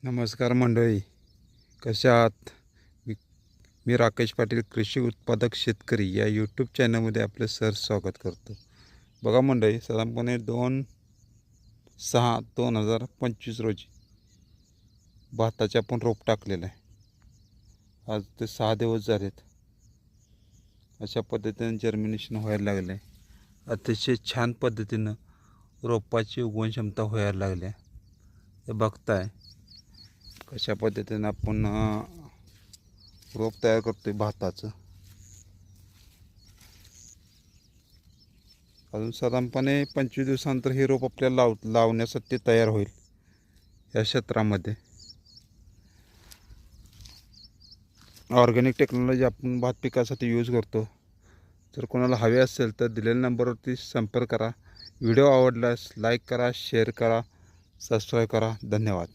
नमस्कार मंडळी, कशा आहात? मी मी राकेश पाटील, कृषी उत्पादक शेतकरी या यूट्यूब चॅनलमध्ये आपले स्वागत करतो. बघा मंडळी, साधारणपणे 2/6/2025 रोजी भाताचे आपण रोप टाकलेलं आहे. आज ते 6 दिवस झालेत. अशा पद्धतीने जर्मिनेशन व्हायला लागलं आहे. अतिशय छान पद्धतीनं रोपाची उगवण क्षमता व्हायला लागली आहे. हे बघताय कशा पद्धतीने आपण रोप तयार करतोय भाताचं. अजून साधारणपणे 25 दिवसानंतर हे रोप आपल्याला लावण्यासाठी तयार होईल. या क्षेत्रामध्ये ऑर्गॅनिक टेक्नॉलॉजी आपण भात पिकासाठी यूज करतो. जर कोणाला हवे असेल तर दिलेल्या नंबरवरती संपर्क करा. व्हिडिओ आवडल्यास लाईक करा, शेअर करा, सबस्क्राईब करा. धन्यवाद.